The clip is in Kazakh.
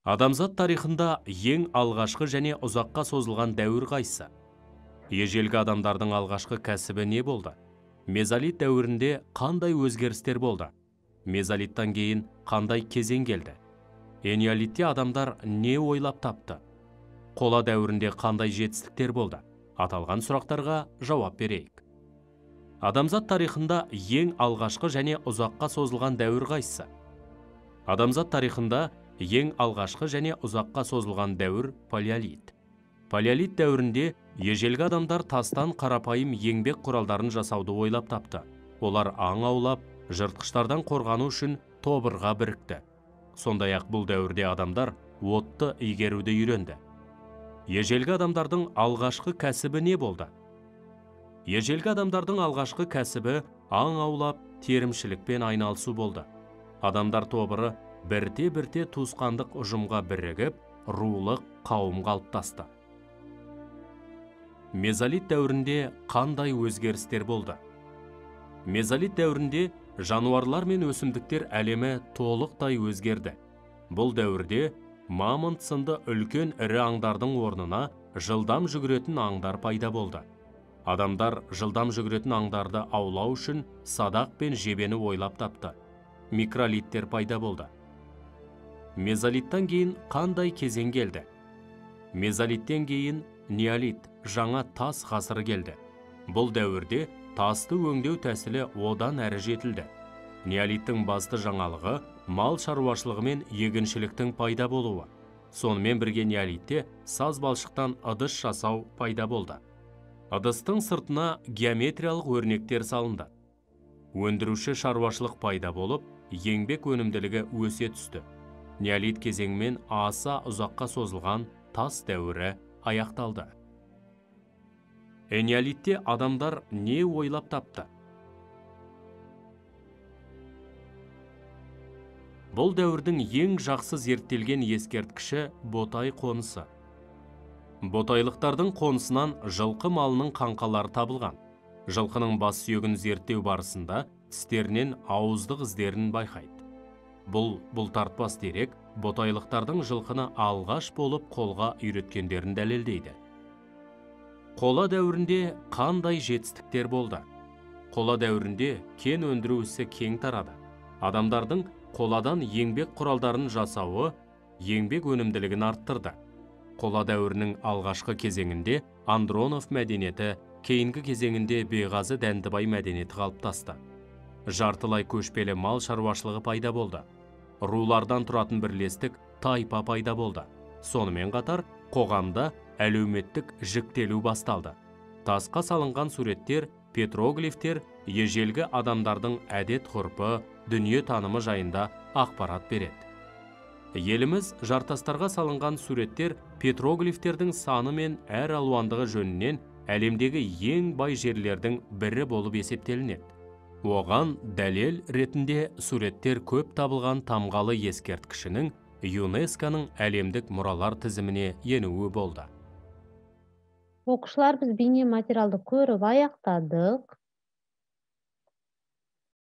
Адамзат тарихында ең алғашқы және ұзаққа созылған дәуір қайсы? Ежелгі адамдардың алғашқы кәсібі не болды? Мезолит дәуірінде қандай өзгерістер болды? Мезолиттан кейін қандай кезең келді? Энеолитте адамдар не ойлап тапты? Қола дәуірінде қандай жетістіктер болды? Аталған сұрақтарға жауап берейік. Адамзат тарихында ең алғашқы және ұзаққа созылған дәуір қайсы? Адамзат тарихында ең алғашқы және ұзаққа созылған дәуір палеолит. Палеолит дәуірінде ежелгі адамдар тастан қарапайым еңбек құралдарын жасауды ойлап тапты. Олар аң аулап, жыртқыштардан қорғану үшін тобырға бірікті. Сондай-ақ бұл дәуірде адамдар отты игеруді үйренді. Ежелгі адамдардың алғашқы кәсібі не болды? Ежелгі адамдардың алғашқы кәсібі аң аулап, терімшілікпен айналысу болды. Адамдар тобыры бірте-бірте туысқандық ұжымға бірігіп, рулық қауым қалыптасты. Мезолит дәуірінде қандай өзгерістер болды? Мезолит дәуірінде жануарлар мен өсімдіктер әлемі толықтай өзгерді. Бұл дәуірде мамонт сынды үлкен ірі аңдардың орнына жылдам жүгіретін аңдар пайда болды. Адамдар жылдам жүгіретін аңдарды аулау үшін садақ пен жебені ойлап тапты. Микролиттер пайда болды. Мезолиттан кейін қандай кезең келді? Мезолиттен кейін неолит, жаңа тас ғасыры келді. Бұл дәуірде тасты өңдеу тәсілі одан әрі жетілді. Неолиттің басты жаңалығы мал шаруашылығы мен егіншіліктің пайда болуы. Сонымен бірге неолитте саз балшықтан ыдыс жасау пайда болды. Ыдыстың сыртына геометриялық өрнектер салынды. Өндіруші шаруашылық пайда болып, еңбек өнімділігі өсе түсті. Неолит кезеңімен аса ұзаққа созылған тас дәуірі аяқталды. Энеолитте адамдар не ойлап тапты? Бұл дәуірдің ең жақсы зерттелген ескерткіші Ботай қонысы. Ботайлықтардың қонысынан жылқы малының қаңқалары табылған. Жылқының бас сүйегін зерттеу барысында тістерінен ауыздық іздерін байқайды. Бұл бұлтартпас дерек ботайлықтардың жылқыны алғаш болып қолға үйреткендерін дәлелдейді. Қола дәуірінде қандай жетістіктер болды? Қола дәуірінде кен өндіру ісі кең тарады. Адамдардың қоладан еңбек құралдарын жасауы еңбек өнімділігін арттырды. Қола дәуірінің алғашқы кезеңінде Андронов мәдениеті, кейінгі кезеңінде Беғазы Дәндібай мәдениеті қалыптасты. Жартылай көшпелі мал шаруашылығы пайда болды. Рулардан тұратын бірлестік тайпа пайда болды. Сонымен қатар қоғамда әлеуметтік жіктелу басталды. Тасқа салынған суреттер, петроглифтер ежелгі адамдардың әдет-ғұрпы, дүние танымы жайында ақпарат береді. Еліміз жартастарға салынған суреттер петроглифтердің саны мен әр алуандығы жөнінен әлемдегі ең бай жерлердің бірі болып есептелінеді. Оған дәлел ретінде суреттер көп табылған Тамғалы ескерткішінің ЮНЕСКО-ның әлемдік мұралар тізіміне енуі болды. Оқушылар, біз бейне материалды көріп аяқтадық.